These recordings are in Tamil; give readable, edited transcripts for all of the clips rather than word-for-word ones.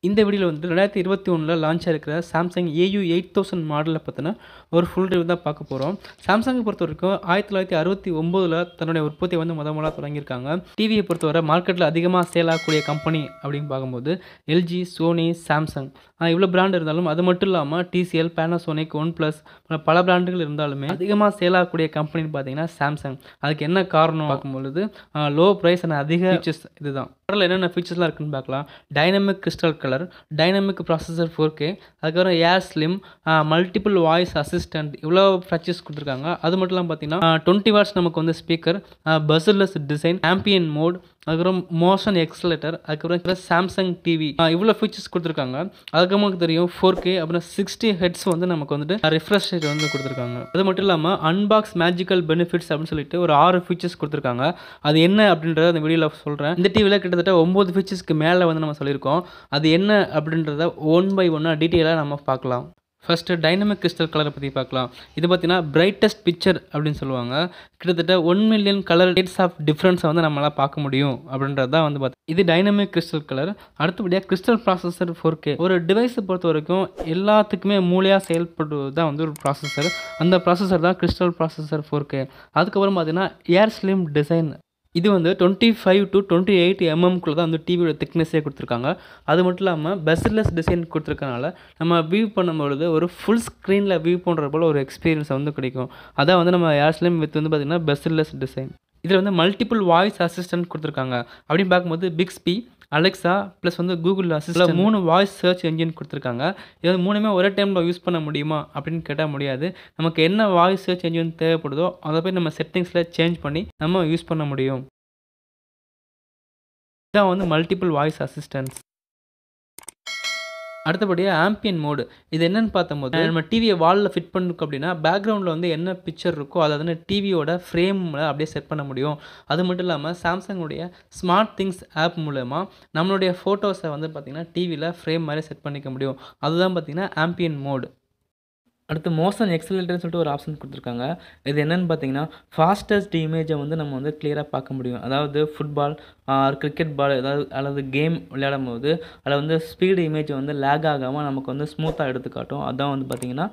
இந்த வீடியோவில் வந்து 2021 லான்ச் ஆகிருக்கிற சாம்சங் AU8000 மாடலில் பார்த்தீங்கன்னா ஒரு ஃபுல் ரிவ்யூ தான் பார்க்க போகிறோம். சாம்சங்கை பொறுத்த வரைக்கும் 1969 தன்னுடைய உற்பத்தியை வந்து முதல்ல தொடங்கியிருக்காங்க. டிவியை பொறுத்தவரை மார்க்கெட்டில் அதிகமாக சேல் ஆகக்கூடிய கம்பெனி அப்படின்னு பார்க்கும்போது எல்ஜி, சோனி, சாம்சங் இவ்வளோ பிராண்ட் இருந்தாலும் அது மட்டும் இல்லாமல் டிசிஎல், பேனாசோனிக், OnePlus பல பிராண்டுகள் இருந்தாலுமே அதிகமாக சேல் ஆகக்கூடிய கம்பெனின்னு பார்த்தீங்கன்னா சாம்சங். அதுக்கு என்ன காரணம் பார்க்கும்பொழுது லோ ப்ரைஸ் அண்ட் அதிக ஃபீச்சர்ஸ். இதுதான் மாடலில் என்னென்ன ஃபீச்சர்ஸ்லாம் இருக்குன்னு பார்க்கலாம். Dynamic crystal colour, dynamic processor 4K, அதுக்கப்புறம் Airslim, மல்டிபிள் வாய்ஸ் அசிஸ்டன்ட், இவ்வளோ ஃபீச்சர்ஸ் கொடுத்துருக்காங்க. அது மட்டும் இல்லாமல் பார்த்தீங்கன்னா 20 வாட்ஸ் நமக்கு வந்து ஸ்பீக்கர், பஸ்ஸர்லெஸ் டிசைன், ஆம்பியன் மோட், அதுக்கப்புறம் மோஷன் எக்ஸலேட்டர், அதுக்கப்புறம் சாம்சங் டிவி, இவ்வளோ ஃபீச்சர்ஸ் கொடுத்துருக்காங்க. அதுக்கு நமக்கு தெரியும் 4K, அப்புறம் 60 ஹெட்ஸ் வந்து நமக்கு வந்துட்டு ரிஃப்ரெஷ் ரேட் வந்து கொடுத்துருக்காங்க. அது மட்டும் இல்லாமல் அன்பாக்ஸ் மேஜிக்கல் பெனிஃபிட்ஸ் அப்படின்னு சொல்லிட்டு ஒரு 6 ஃபீச்சர்ஸ் கொடுத்துருக்காங்க. அது என்ன அப்படின்றத அந்த வீடியோவில் சொல்கிறேன். இந்த டிவியில் கிட்டத்தட்ட 9 ஃபீச்சர்ஸ்க்கு மேலே வந்து நம்ம சொல்லியிருக்கோம். அது என்ன அப்படின்றத ஒன் பை ஒன்னாக டீட்டெயிலாக நம்ம பார்க்கலாம். ஃபஸ்ட்டு டைனமிக் கிறிஸ்டல் கலரை பற்றி பார்க்கலாம். இது பார்த்தீங்கன்னா பிரைட்டஸ்ட் பிக்சர் அப்படின்னு சொல்லுவாங்க. கிட்டத்தட்ட 1 மில்லியன் கலர் ரேட்ஸ் ஆஃப் டிஃப்ரென்ஸை வந்து நம்மளால் பார்க்க முடியும் அப்படின்றது தான் வந்து இது டைனமிக் கிறிஸ்டல் கலர். அடுத்தபடியாக கிறிஸ்டல் ப்ராசஸர் 4K. ஒரு டிவைஸை பொறுத்த வரைக்கும் எல்லாத்துக்குமே மூளையாக செயல்படுவது தான் வந்து ஒரு ப்ராசஸர். அந்த ப்ராசஸர் தான் கிறிஸ்டல் ப்ராசஸர் 4K. அதுக்கப்புறம் பார்த்தீங்கன்னா Airslim டிசைன். இது வந்து 25 to 28 mmக்குள்ளே தான் வந்து டிவியோட திக்னஸே கொடுத்துருக்காங்க. அது மட்டும் இல்லாமல் பஸ்ஸர்லெஸ் டிசைன் கொடுத்துருக்கனால நம்ம வியூ பண்ணும்பொழுது ஒரு ஃபுல் ஸ்க்ரீனில் வியூ பண்ணுற போல் ஒரு எக்ஸ்பீரியன்ஸ் வந்து கிடைக்கும். அதான் வந்து நம்ம Airslim வித் வந்து பார்த்திங்கன்னா பஸ்ஸர்லெஸ் டிசைன். இதில் வந்து மல்டிபிள் வாய்ஸ் அசிஸ்டன்ட் கொடுத்துருக்காங்க. அப்படின்னு பார்க்கும்போது பிக்ஸ்பி, அலெக்ஸா ப்ளஸ் வந்து Google assistant 3 voice search engine கொடுத்துருக்காங்க. இது மூணுமே ஒரே டைமில் யூஸ் பண்ண முடியுமா அப்படின்னு கேட்டால் முடியாது. நமக்கு என்ன வாய்ஸ் சர்ச் என்ஜின் தேவைப்படுதோ அதை போய் நம்ம செட்டிங்ஸில் சேஞ்ச் பண்ணி நம்ம யூஸ் பண்ண முடியும். இதான் வந்து மல்டிபிள் வாய்ஸ் அசிஸ்டன்ஸ். அடுத்தபடியாக ஆம்பியன் மோடு. இது என்னென்னு பார்த்தம்போது நம்ம டிவியை வாலில் ஃபிட் பண்ணிருக்கோம் அப்படின்னா பேக்ரவுண்டில் வந்து என்ன பிக்சர் இருக்கோ அதை வந்து டிவியோட ஃப்ரேமில் அப்படியே செட் பண்ண முடியும். அது மட்டும் இல்லாமல் சாம்சங்குடைய ஸ்மார்ட் திங்ஸ் ஆப் மூலமா நம்மளுடைய ஃபோட்டோஸை வந்து பார்த்திங்கன்னா டிவியில் ஃப்ரேம் மாதிரி செட் பண்ணிக்க முடியும். அதுதான் பார்த்திங்கன்னா ஆம்பியன் மோடு. அடுத்து மோஷன் எக்ஸலேட்டர்னு சொல்லிட்டு ஒரு ஆப்ஷன் கொடுத்துருக்காங்க. இது என்னென்னு பார்த்தீங்கன்னா ஃபாஸ்டஸ்ட் இமேஜை வந்து நம்ம வந்து கிளியராக பார்க்க முடியும். அதாவது ஃபுட்பால், கிரிக்கெட் பால் அல்லது கேம் விளையாடும் போது அதில் வந்து ஸ்பீடு இமேஜ் வந்து லேக் ஆகாமல் நமக்கு வந்து ஸ்மூத்தாக எடுத்து காட்டும். அதுதான் வந்து பார்த்திங்கன்னா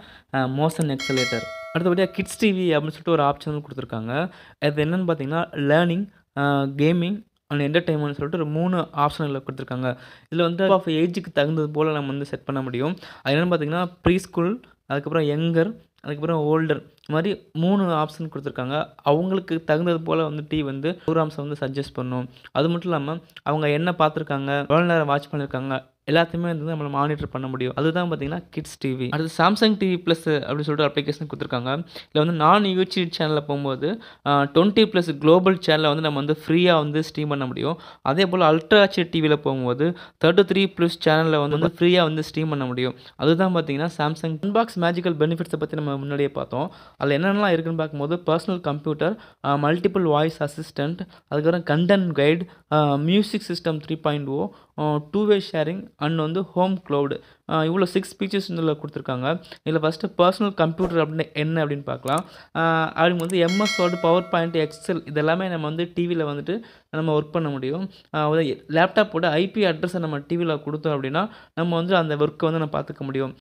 மோஷன் எக்ஸலேட்டர். அடுத்தபடியாக கிட்ஸ் டிவி அப்படின்னு சொல்லிட்டு ஒரு ஆப்ஷன் கொடுத்துருக்காங்க. இது என்னென்னு பார்த்தீங்கன்னா லேர்னிங், கேமிங் அண்ட் என்டர்டைன்மெண்ட் சொல்லிட்டு ஒரு 3 ஆப்ஷனில் கொடுத்துருக்காங்க. இதில் வந்து ஆஃப் ஏஜுக்கு தகுந்தது போல் நம்ம வந்து செட் பண்ண முடியும். அது என்னென்னு பார்த்தீங்கன்னா ப்ரீ ஸ்கூல், அதுக்கப்புறம் யங்கர், அதுக்கப்புறம் ஓல்டர், இது மாதிரி 3 ஆப்ஷன் கொடுத்துருக்காங்க. அவங்களுக்கு தகுந்தது போல் வந்து டிவி வந்து ப்ரோக்ராம்ஸை வந்து சஜஸ்ட் பண்ணும். அது மட்டும் இல்லாமல் அவங்க என்ன பார்த்துருக்காங்க, எவ்வளோ நேரம் வாட்ச் பண்ணியிருக்காங்க எல்லாத்தையுமே வந்து நம்மளை மானிட்டர் பண்ண முடியும். அதுதான் பார்த்தீங்கன்னா கிட்ஸ் டிவி. அடுத்து சாம்சங் டிவி ப்ளஸ் அப்படின்னு சொல்லிட்டு அப்ளிகேஷன் கொடுத்துருக்காங்க. இதில் வந்து நான் யூடியூப் சேனலில் போகும்போது 20+ குளோபல் சேனலை வந்து நம்ம வந்து ஃப்ரீயாக வந்து ஸ்ட்ரீம் பண்ண முடியும். அதே போல் அல்ட்ரா ஹெச்டி டிவியில் போகும்போது 33+ சேனலில் வந்து ஃப்ரீயாக வந்து ஸ்ட்ரீம் பண்ண முடியும். அதுதான் பார்த்தீங்கன்னா சாம்சங் அன்பாக்ஸ் மேஜிக்கல் பெனிஃபிட்ஸை பற்றி நம்ம முன்னாடியே பார்த்தோம். அதில் என்னென்னலாம் இருக்குன்னு பார்க்கும்போது personal computer, multiple voice assistant, அதுக்கப்புறம் கண்டென்ட் கைடு, மியூசிக் சிஸ்டம் 3.0, 2-வே ஷேரிங் அண்ட் வந்து ஹோம் க்ளவுடு, இவ்வளோ 6 ஃபீச்சர்ஸ் இதில் கொடுத்துருக்காங்க. இதில் ஃபஸ்ட்டு பர்சனல் கம்ப்யூட்டர் அப்படின்னு என்ன அப்படின்னு பார்க்கலாம். அப்படிங்கும்போது MS Word, PowerPoint, Excel இதெல்லாமே நம்ம வந்து டிவியில் வந்துட்டு நம்ம ஒர்க் பண்ண முடியும். லேப்டாப்போட IP அட்ரஸை நம்ம டிவியில் கொடுத்தோம் அப்படின்னா நம்ம வந்து அந்த ஒர்க்கை வந்து நம்ம பார்த்துக்க முடியும்.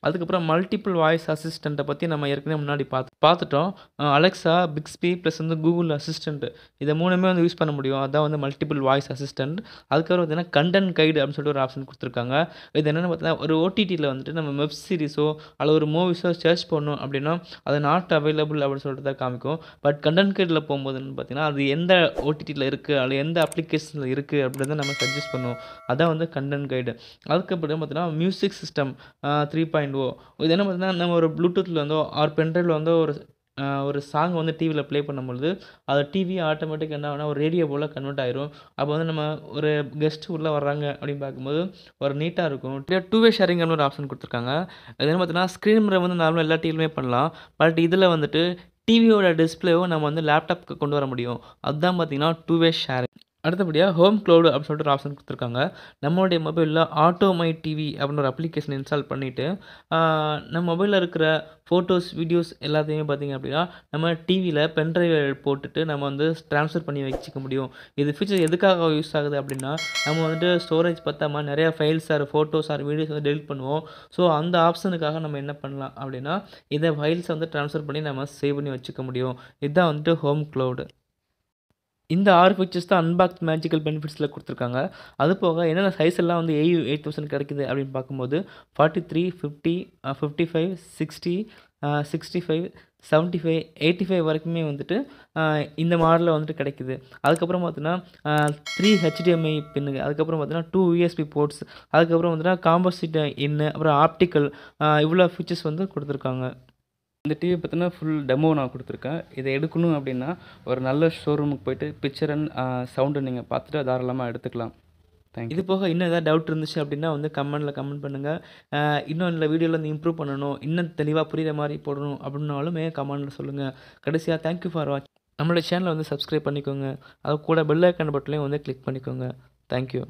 அதுக்கப்புறம் மல்டிபிள் வாய்ஸ் அசிஸ்டண்ட்டை பற்றி நம்ம ஏற்கனவே முன்னாடி பார்த்துட்டோம். அலெக்ஸா, பிக்ஸ்பி ப்ளஸ் வந்து கூகுள் அசிஸ்டண்ட்டு இதை 3மே வந்து யூஸ் பண்ண முடியும். அதான் வந்து மல்டிபிள் வாய்ஸ் அசிஸ்டண்ட். அதுக்கப்புறம் பார்த்தீங்கன்னா கண்டென்ட் கைடு அப்படின்னு சொல்லிட்டு ஒரு ஆப்ஷன் கொடுத்துருக்காங்க. இது என்னென்னு பார்த்தீங்கன்னா ஒரு OTTயில் வந்துட்டு நம்ம வெப் சீரிஸோ அல்லது ஒரு மூவிஸோ சர்ச் பண்ணோம் அப்படின்னா அது நாட் அவைலபிள் அப்படின்னு சொல்லிட்டு தான் காமிக்கும். பட் கண்டென்ட் கைடில் போகும்போதுன்னு பார்த்தீங்கன்னா அது எந்த OTTயில் இருக்குது அல்லது எந்த அப்ளிகேஷனில் இருக்குது அப்படின்றத நம்ம சஜஸ்ட் பண்ணுவோம். அதான் வந்து கண்டென்ட் கைடு. அதுக்கப்புறம் பார்த்தீங்கன்னா மியூசிக் சிஸ்டம் 3.0. இது என்ன பார்த்தீங்கன்னா நம்ம ஒரு ப்ளூடூத்தில் வந்து ஒரு பென்ட்ரைவில் வந்து ஒரு சாங் வந்து டிவியில் ப்ளே பண்ணும்பொழுது அது டிவி ஆட்டோமேட்டிக் என்ன ஆகுனா ஒரு ரேடியோ போல் கன்வெர்ட் ஆயிரும். அப்போ வந்து நம்ம ஒரு கெஸ்ட் உள்ளே வர்றாங்க அப்படின்னு பார்க்கும்போது ஒரு நீட்டாக இருக்கும். 2-வே ஷேரிங் ஒரு ஆப்ஷன் கொடுத்துருக்காங்க. இது என்ன பார்த்தீங்கன்னா ஸ்க்ரீன் மிரர் வந்து நார்மலாக எல்லா டிவிலுமே பண்ணலாம். பட் இதில் வந்துட்டு டிவியோட டிஸ்பிளேவும் நம்ம வந்து லேப்டாப்புக்கு கொண்டு வர முடியும். அதுதான் பார்த்தீங்கன்னா 2-வே ஷேரிங். அடுத்தபடியாக ஹோம் க்ளவுட் அப்படின்னு சொல்லிட்டு ஒரு ஆப்ஷன் கொடுத்துருக்காங்க. நம்மளுடைய மொபைலில் ஆட்டோ மை டிவி அப்படின்னு ஒரு அப்ளிகேஷன் இன்ஸ்டால் பண்ணிவிட்டு நம்ம மொபைலில் இருக்கிற ஃபோட்டோஸ் வீடியோஸ் எல்லாத்தையுமே பார்த்திங்க அப்படின்னா நம்ம டிவியில் பென்ட்ரைவ் போட்டுட்டு நம்ம வந்து ட்ரான்ஸ்ஃபர் பண்ணி வச்சுக்க முடியும். இது ஃபீச்சர் எதுக்காக யூஸ் ஆகுது அப்படின்னா நம்ம வந்துட்டு ஸ்டோரேஜ் பத்தாம நிறையா ஃபைல்ஸ் ஃபோட்டோஸ் வீடியோஸ் வந்து டெலிட் பண்ணுவோம். ஸோ அந்த ஆப்ஷனுக்காக நம்ம என்ன பண்ணலாம் அப்படின்னா இதை ஃபைல்ஸை வந்து ட்ரான்ஸ்ஃபர் பண்ணி நம்ம சேவ் பண்ணி வச்சுக்க முடியும். இதுதான் வந்துட்டு ஹோம் க்ளவுடு. இந்த 6 ஃபீச்சர்ஸ் தான் அன்பாக்ஸ் மேஜிக்கல் பெனிஃபிட்ஸில் கொடுத்துருக்காங்க. அது போக என்னென்ன சைஸ் எல்லாம் வந்து AU8000 கிடைக்குது அப்படின்னு பார்க்கும்போது 43, 50, 55, 60, 65, 75, 85 வரைக்குமே வந்துட்டு இந்த மாடலில் வந்துட்டு கிடைக்குது. அதுக்கப்புறம் பார்த்தீங்கன்னா 3 HDMI பின்னுங்க, அதுக்கப்புறம் பார்த்தீங்கன்னா 2 USB போர்ட்ஸ், அதுக்கப்புறம் வந்துட்டு காம்போசிட் இன்னு, அப்புறம் ஆப்டிக்கல், இவ்வளோ ஃபீச்சர்ஸ் வந்து கொடுத்துருக்காங்க. இந்த டிவி பார்த்தீங்கன்னா ஃபுல் டெமோ நான் கொடுத்துருக்கேன். இதை எடுக்கணும் அப்படின்னா ஒரு நல்ல ஷோரூமுக்கு போயிட்டு பிக்சர் அண்ட் சவுண்டை நீங்கள் பார்த்துட்டு தாராளமாக எடுத்துக்கலாம். இது போக இன்னும் ஏதாவது டவுட் இருந்துச்சு அப்படின்னா வந்து கமெண்ட் பண்ணுங்கள். இன்னும் இந்த வீடியோவில் வந்து இம்ப்ரூவ் பண்ணணும், இன்னும் தெளிவாக புரியுற மாதிரி போடணும் அப்படின்னாலுமே கமெண்டில் சொல்லுங்கள். கடைசியாக தேங்க்யூ ஃபார் வாட்ச். நம்மளோட சேனலை வந்து சப்ஸ்கிரைப் பண்ணிக்கோங்க. அது கூட பெல் ஐக்கான் பட்டனையும் வந்து கிளிக் பண்ணிக்கோங்க. தேங்க்யூ.